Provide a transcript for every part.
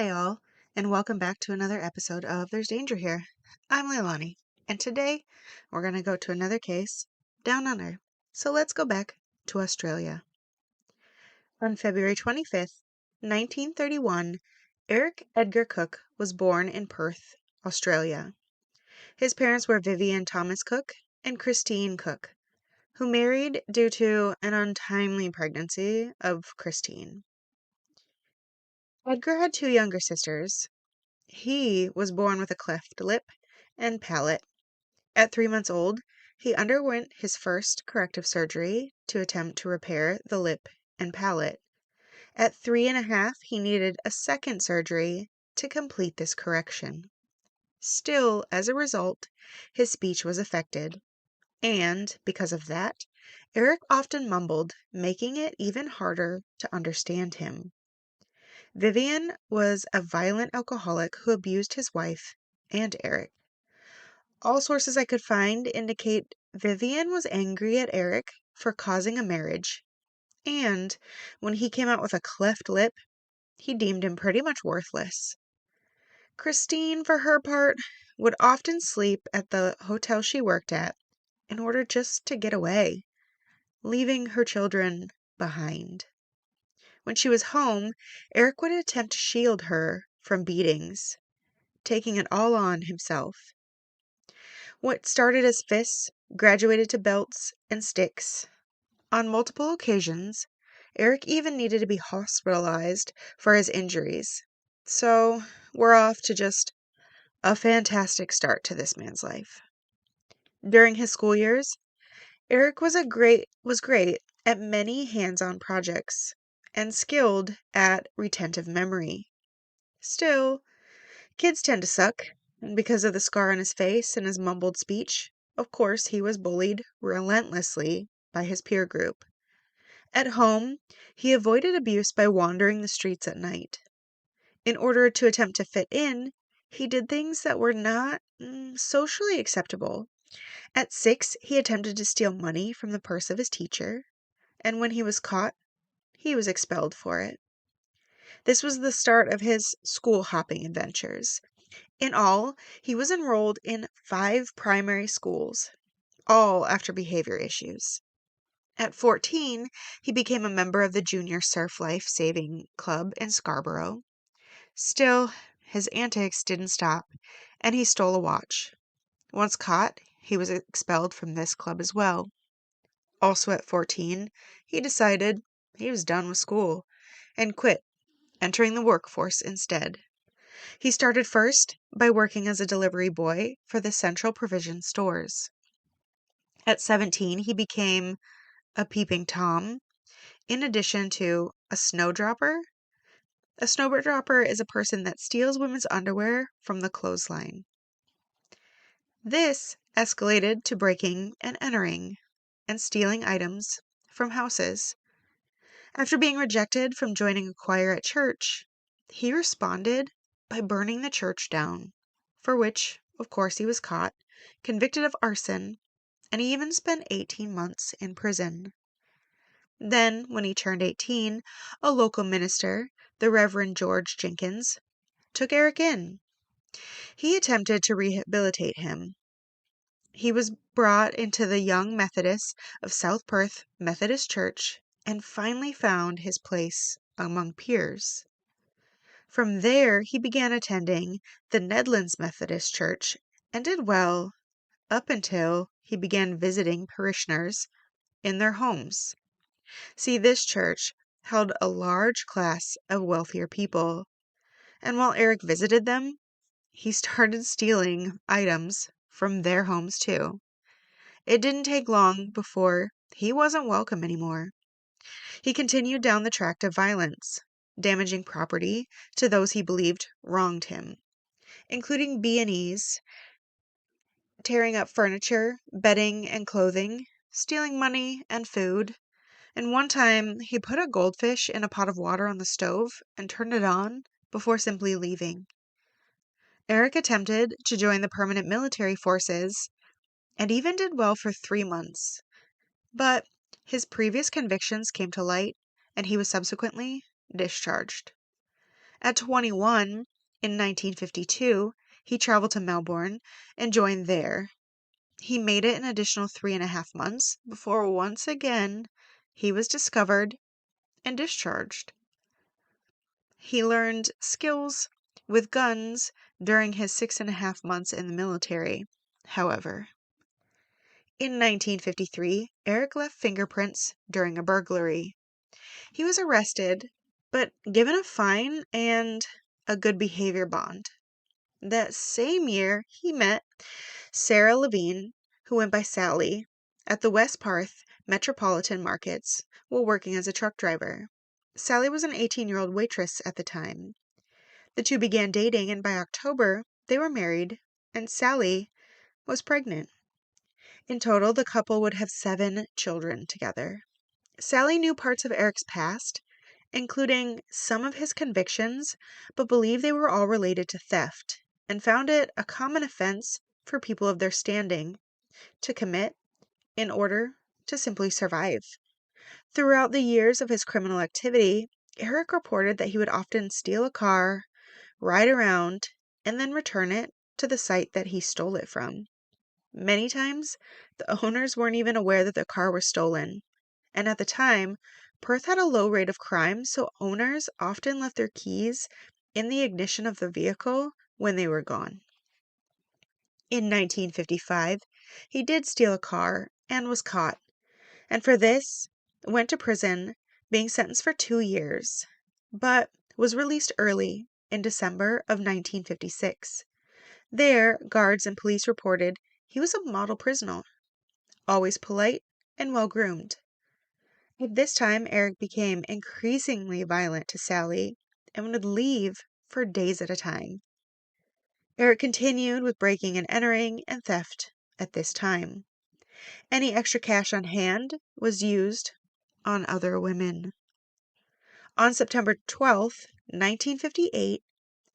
Hey all, and welcome back to another episode of There's Danger Here. I'm Leilani, and today we're going to go to another case down under. So let's go back to Australia. On February 25th, 1931, Eric Edgar Cooke was born in Perth, Australia. His parents were Vivian Thomas Cooke and Christine Cooke, who married due to an untimely pregnancy of Christine. Edgar had two younger sisters. He was born with a cleft lip and palate. At 3 months old, he underwent his first corrective surgery to attempt to repair the lip and palate. At 3.5, he needed a second surgery to complete this correction. Still, as a result, his speech was affected, and because of that, Eric often mumbled, making it even harder to understand him. Vivian was a violent alcoholic who abused his wife and Eric. All sources I could find indicate Vivian was angry at Eric for causing a marriage, and when he came out with a cleft lip, he deemed him pretty much worthless. Christine, for her part, would often sleep at the hotel she worked at in order just to get away, leaving her children behind. When she was home, Eric would attempt to shield her from beatings, taking it all on himself. What started as fists graduated to belts and sticks. On multiple occasions, Eric even needed to be hospitalized for his injuries. So, we're off to just a fantastic start to this man's life. During his school years, Eric was great at many hands-on projects and skilled at retentive memory. Still, kids tend to suck, and because of the scar on his face and his mumbled speech, of course he was bullied relentlessly by his peer group. At home, he avoided abuse by wandering the streets at night. In order to attempt to fit in, he did things that were not socially acceptable. At 6, he attempted to steal money from the purse of his teacher, and when he was caught, he was expelled for it. This was the start of his school hopping adventures. In all, he was enrolled in 5 primary schools, all after behavior issues. At 14, he became a member of the Junior Surf Life Saving Club in Scarborough. Still, his antics didn't stop, and he stole a watch. Once caught, he was expelled from this club as well. Also at 14, he decided he was done with school and quit, entering the workforce instead. He started first by working as a delivery boy for the Central Provision stores. At 17, he became a peeping Tom, in addition to a snowdropper. A snowdropper is a person that steals women's underwear from the clothesline. This escalated to breaking and entering and stealing items from houses. After being rejected from joining a choir at church, he responded by burning the church down, for which, of course, he was caught, convicted of arson, and he even spent 18 months in prison. Then, when he turned 18, a local minister, the Reverend George Jenkins, took Eric in. He attempted to rehabilitate him. He was brought into the Young Methodists of South Perth Methodist Church and finally found his place among peers. From there, he began attending the Nedlands Methodist Church and did well up until he began visiting parishioners in their homes. See, this church held a large class of wealthier people, and while Eric visited them, he started stealing items from their homes too. It didn't take long before he wasn't welcome anymore. He continued down the track of violence, damaging property to those he believed wronged him, including B&Es, tearing up furniture, bedding, and clothing, stealing money and food. And one time, he put a goldfish in a pot of water on the stove and turned it on before simply leaving. Eric attempted to join the permanent military forces and even did well for 3 months. But his previous convictions came to light, and he was subsequently discharged. At 21, in 1952, he traveled to Melbourne and joined there. He made it an additional 3.5 months before once again he was discovered and discharged. He learned skills with guns during his 6.5 months in the military, however. In 1953, Eric left fingerprints during a burglary. He was arrested, but given a fine and a good behavior bond. That same year, he met Sarah Levine, who went by Sally, at the West Perth Metropolitan Markets while working as a truck driver. Sally was an 18-year-old waitress at the time. The two began dating, and by October, they were married, and Sally was pregnant. In total, the couple would have 7 children together. Sally knew parts of Eric's past, including some of his convictions, but believed they were all related to theft, and found it a common offense for people of their standing to commit in order to simply survive. Throughout the years of his criminal activity, Eric reported that he would often steal a car, ride around, and then return it to the site that he stole it from. Many times, the owners weren't even aware that the car was stolen. And at the time, Perth had a low rate of crime, so owners often left their keys in the ignition of the vehicle when they were gone. In 1955, he did steal a car and was caught, and for this, went to prison, being sentenced for 2 years, but was released early in December of 1956. There, guards and police reported he was a model prisoner, always polite and well-groomed. At this time, Eric became increasingly violent to Sally and would leave for days at a time. Eric continued with breaking and entering and theft at this time. Any extra cash on hand was used on other women. On September 12th, 1958,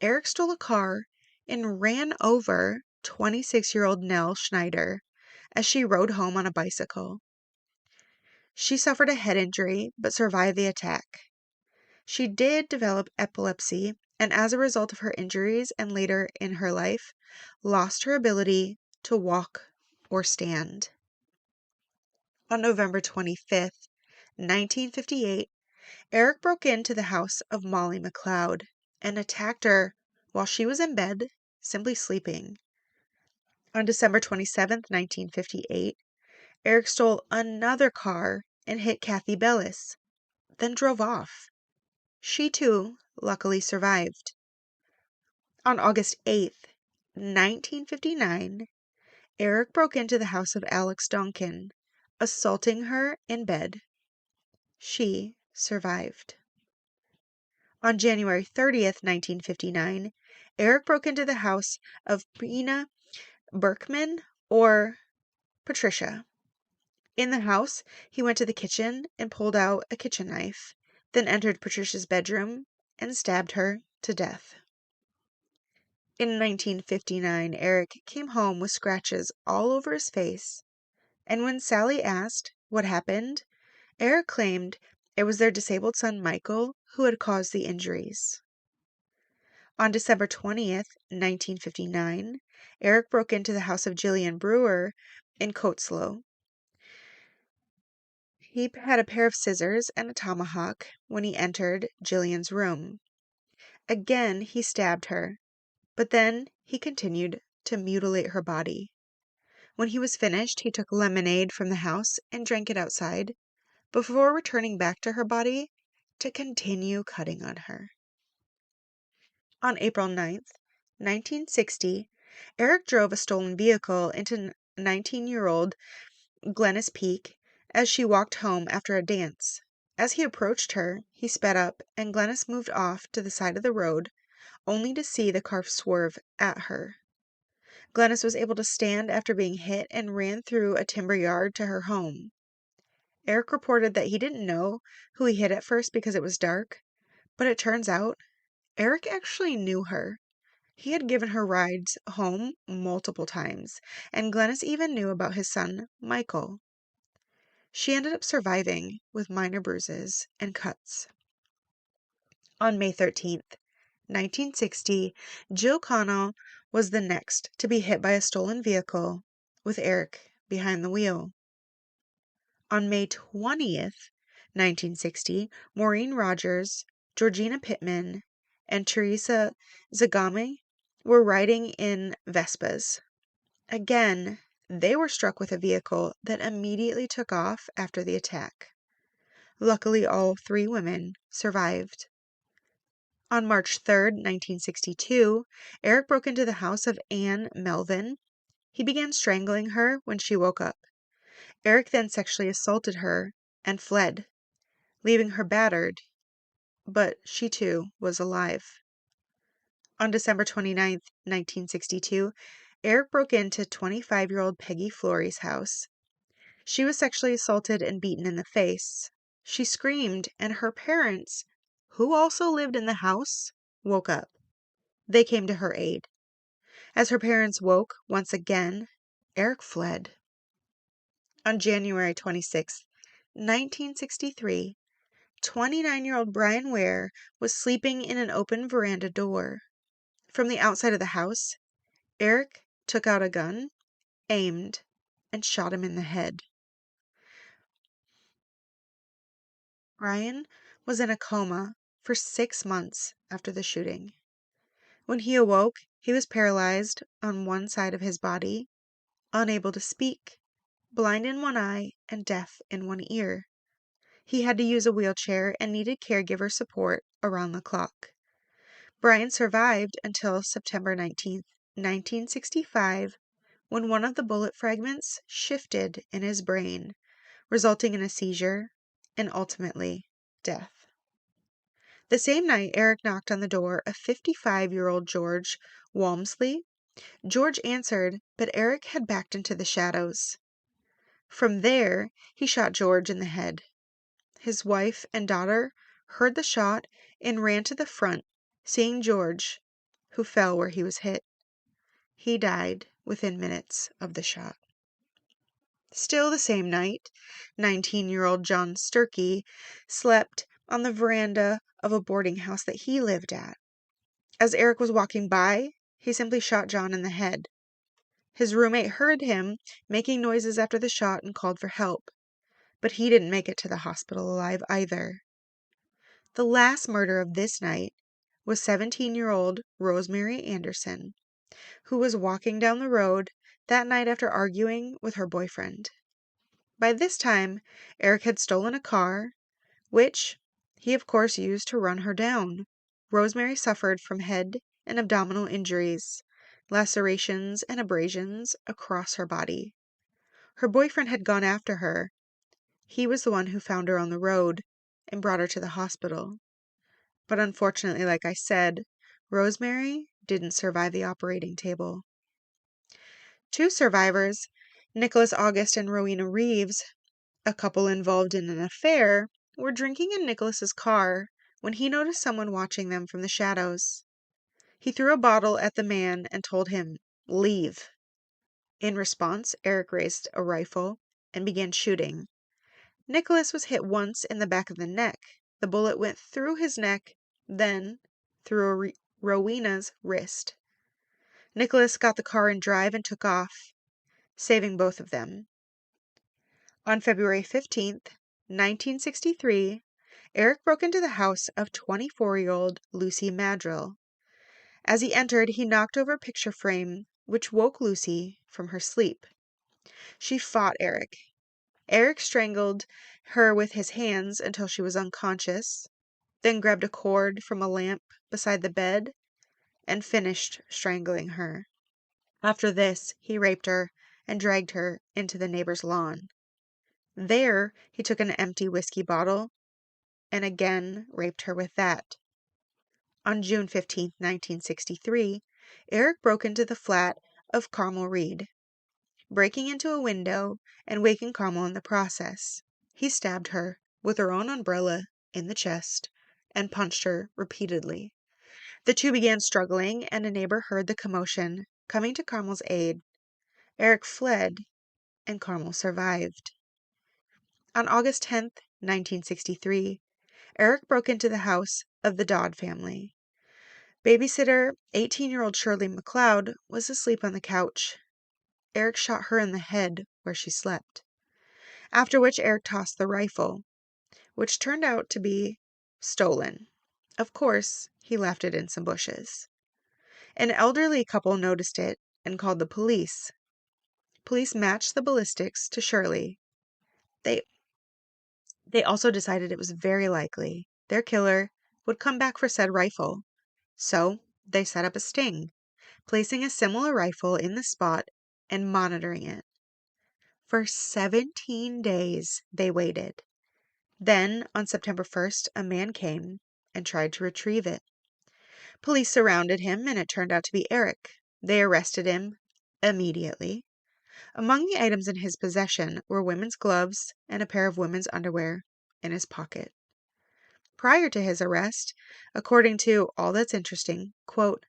Eric stole a car and ran over 26-year-old Nell Schneider as she rode home on a bicycle. She suffered a head injury but survived the attack. She did develop epilepsy, and as a result of her injuries and later in her life, lost her ability to walk or stand. On November 25th, 1958, Eric broke into the house of Molly McLeod and attacked her while she was in bed, simply sleeping. On December 27th, 1958, Eric stole another car and hit Kathy Bellis, then drove off. She too, luckily survived. On August 8th, 1959, Eric broke into the house of Alex Donkin, assaulting her in bed. She survived. On January 30th, 1959, Eric broke into the house of Brina Berkman, or Patricia. In the house, he went to the kitchen and pulled out a kitchen knife, then entered Patricia's bedroom and stabbed her to death. In 1959, Eric came home with scratches all over his face, and when Sally asked what happened, Eric claimed it was their disabled son Michael who had caused the injuries. On December 20th, 1959, Eric broke into the house of Gillian Brewer in Coatslow. He had a pair of scissors and a tomahawk when he entered Gillian's room. Again, he stabbed her, but then he continued to mutilate her body. When he was finished, he took lemonade from the house and drank it outside, before returning back to her body to continue cutting on her. On April 9th, 1960, Eric drove a stolen vehicle into 19-year-old Glennis Peak as she walked home after a dance. As he approached her, he sped up, and Glennis moved off to the side of the road, only to see the car swerve at her. Glennis was able to stand after being hit and ran through a timber yard to her home. Eric reported that he didn't know who he hit at first because it was dark, but it turns out Eric actually knew her. He had given her rides home multiple times, and Glennis even knew about his son, Michael. She ended up surviving with minor bruises and cuts. On May 13th, 1960, Jill Connell was the next to be hit by a stolen vehicle with Eric behind the wheel. On May 20th, 1960, Maureen Rogers, Georgina Pittman, and Teresa Zagame were riding in Vespas. Again, they were struck with a vehicle that immediately took off after the attack. Luckily, all three women survived. On March 3rd, 1962, Eric broke into the house of Anne Melvin. He began strangling her when she woke up. Eric then sexually assaulted her and fled, leaving her battered, but she too was alive. On December 29th, 1962, Eric broke into 25-year-old Peggy Flory's house. She was sexually assaulted and beaten in the face. She screamed, and her parents, who also lived in the house, woke up. They came to her aid. As her parents woke once again, Eric fled. On January 26, 1963, 29-year-old Brian Ware was sleeping in an open veranda door. From the outside of the house, Eric took out a gun, aimed, and shot him in the head. Brian was in a coma for 6 months after the shooting. When he awoke, he was paralyzed on one side of his body, unable to speak, blind in one eye, and deaf in one ear. He had to use a wheelchair and needed caregiver support around the clock. Brian survived until September 19th, 1965, when one of the bullet fragments shifted in his brain, resulting in a seizure and ultimately death. The same night, Eric knocked on the door of 55-year-old George Walmsley. George answered, but Eric had backed into the shadows. From there, he shot George in the head. His wife and daughter heard the shot and ran to the front, seeing George, who fell where he was hit. He died within minutes of the shot. Still the same night, 19-year-old John Sturkey slept on the veranda of a boarding house that he lived at. As Eric was walking by, he simply shot John in the head. His roommate heard him making noises after the shot and called for help, but he didn't make it to the hospital alive either. The last murder of this night was 17-year-old Rosemary Anderson, who was walking down the road that night after arguing with her boyfriend. By this time, Eric had stolen a car, which he of course used to run her down. Rosemary suffered from head and abdominal injuries, lacerations and abrasions across her body. Her boyfriend had gone after her. He was the one who found her on the road and brought her to the hospital. But unfortunately, like I said, Rosemary didn't survive the operating table. Two survivors, Nicholas August and Rowena Reeves, a couple involved in an affair, were drinking in Nicholas's car when he noticed someone watching them from the shadows. He threw a bottle at the man and told him, "Leave." In response, Eric raised a rifle and began shooting. Nicholas was hit once in the back of the neck. The bullet went through his neck, then through Rowena's wrist. Nicholas got the car in drive and took off, saving both of them. On February 15th, 1963, Eric broke into the house of 24-year-old Lucy Madrill. As he entered, he knocked over a picture frame, which woke Lucy from her sleep. She fought Eric. Eric strangled her with his hands until she was unconscious, then grabbed a cord from a lamp beside the bed and finished strangling her. After this, he raped her and dragged her into the neighbor's lawn. There, he took an empty whiskey bottle and again raped her with that. On June 15, 1963, Eric broke into the flat of Carmel Reed, breaking into a window and waking Carmel in the process. He stabbed her with her own umbrella in the chest and punched her repeatedly. The two began struggling, and a neighbor heard the commotion, coming to Carmel's aid. Eric fled, and Carmel survived. On August 10th, 1963, Eric broke into the house of the Dodd family. Babysitter 18-year-old Shirley MacLeod was asleep on the couch. Eric shot her in the head where she slept, after which Eric tossed the rifle, which turned out to be stolen. Of course, he left it in some bushes. An elderly couple noticed it and called the police. Police matched the ballistics to Shirley. They also decided it was very likely their killer would come back for said rifle. So they set up a sting, placing a similar rifle in the spot and monitoring it. For 17 days they waited. Then, on September 1st, a man came and tried to retrieve it. Police surrounded him, and it turned out to be Eric. They arrested him immediately. Among the items in his possession were women's gloves and a pair of women's underwear in his pocket. Prior to his arrest, according to All That's Interesting, quote,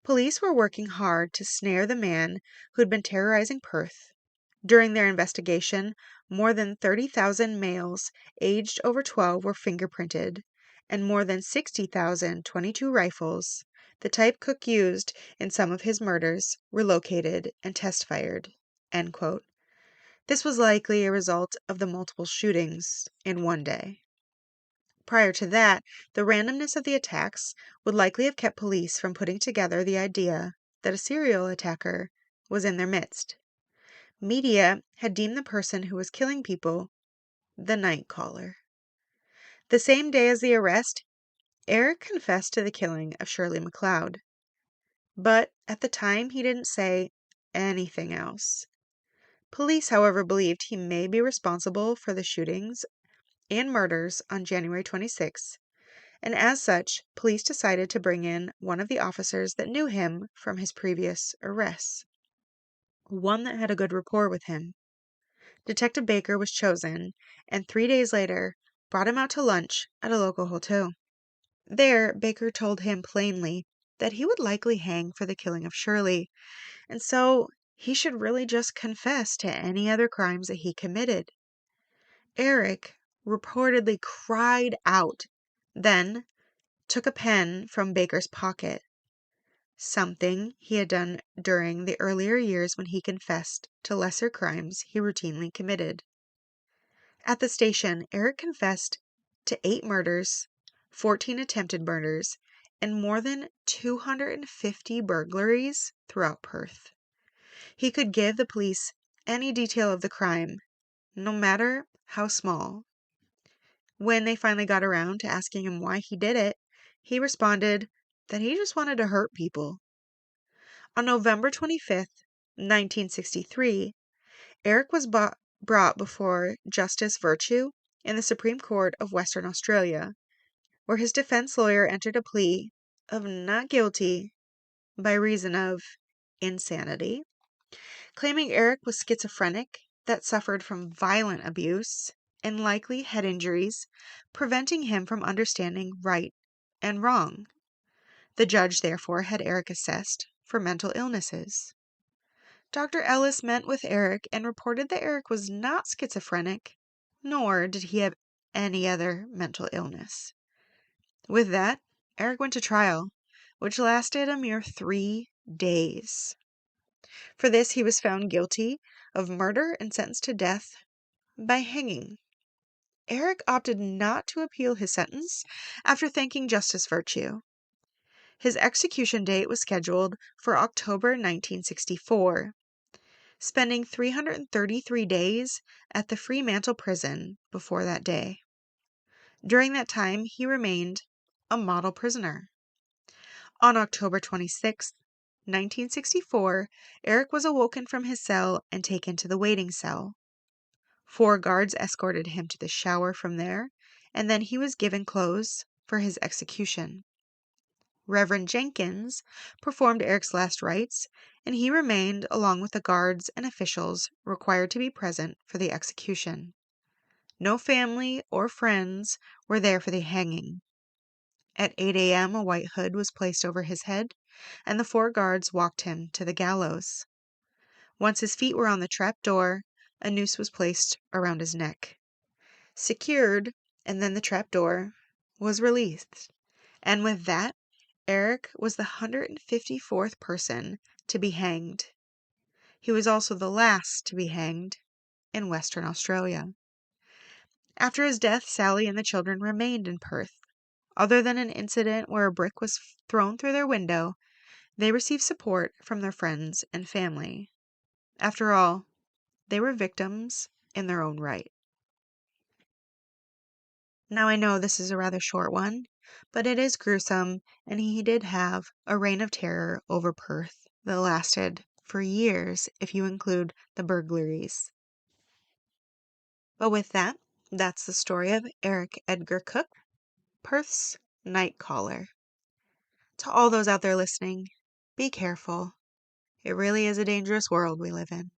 police were working hard to snare the man who'd been terrorizing Perth. During their investigation, more than 30,000 males aged over 12 were fingerprinted, and more than 60,000 .22 rifles, the type Cooke used in some of his murders, were located and test-fired, end quote. This was likely a result of the multiple shootings in one day. Prior to that, the randomness of the attacks would likely have kept police from putting together the idea that a serial attacker was in their midst. Media had deemed the person who was killing people the night caller. The same day as the arrest, Eric confessed to the killing of Shirley MacLeod. But at the time, he didn't say anything else. Police, however, believed he may be responsible for the shootings and murders on January 26, and as such, police decided to bring in one of the officers that knew him from his previous arrests, one that had a good rapport with him. Detective Baker was chosen, and 3 days later brought him out to lunch at a local hotel. There, Baker told him plainly that he would likely hang for the killing of Shirley, and so he should really just confess to any other crimes that he committed. Eric reportedly cried out, then took a pen from Baker's pocket, something he had done during the earlier years when he confessed to lesser crimes he routinely committed. At the station, Eric confessed to 8 murders, 14 attempted murders, and more than 250 burglaries throughout Perth. He could give the police any detail of the crime, no matter how small. When they finally got around to asking him why he did it, he responded that he just wanted to hurt people. On November 25th, 1963, Eric was brought before Justice Virtue in the Supreme Court of Western Australia, where his defense lawyer entered a plea of not guilty by reason of insanity, claiming Eric was schizophrenic that suffered from violent abuse and likely head injuries, preventing him from understanding right and wrong. The judge therefore had Eric assessed for mental illnesses. Dr. Ellis met with Eric and reported that Eric was not schizophrenic, nor did he have any other mental illness. With that, Eric went to trial, which lasted a mere 3 days. For this, he was found guilty of murder and sentenced to death by hanging. Eric opted not to appeal his sentence after thanking Justice Virtue. His execution date was scheduled for October 1964, spending 333 days at the Fremantle prison before that day. During that time, he remained a model prisoner. On October 26, 1964, Eric was awoken from his cell and taken to the waiting cell. 4 guards escorted him to the shower from there, and then he was given clothes for his execution. Reverend Jenkins performed Eric's last rites, and he remained along with the guards and officials required to be present for the execution. No family or friends were there for the hanging. At 8 a.m., a white hood was placed over his head, and the 4 guards walked him to the gallows. Once his feet were on the trap door, a noose was placed around his neck. Secured, and then the trap door was released. And with that, Eric was the 154th person to be hanged. He was also the last to be hanged in Western Australia. After his death, Sally and the children remained in Perth. Other than an incident where a brick was thrown through their window, they received support from their friends and family. After all, they were victims in their own right. Now I know this is a rather short one, but it is gruesome, and he did have a reign of terror over Perth that lasted for years if you include the burglaries. But with that, that's the story of Eric Edgar Cooke, Perth's night caller. To all those out there listening, be careful. It really is a dangerous world we live in.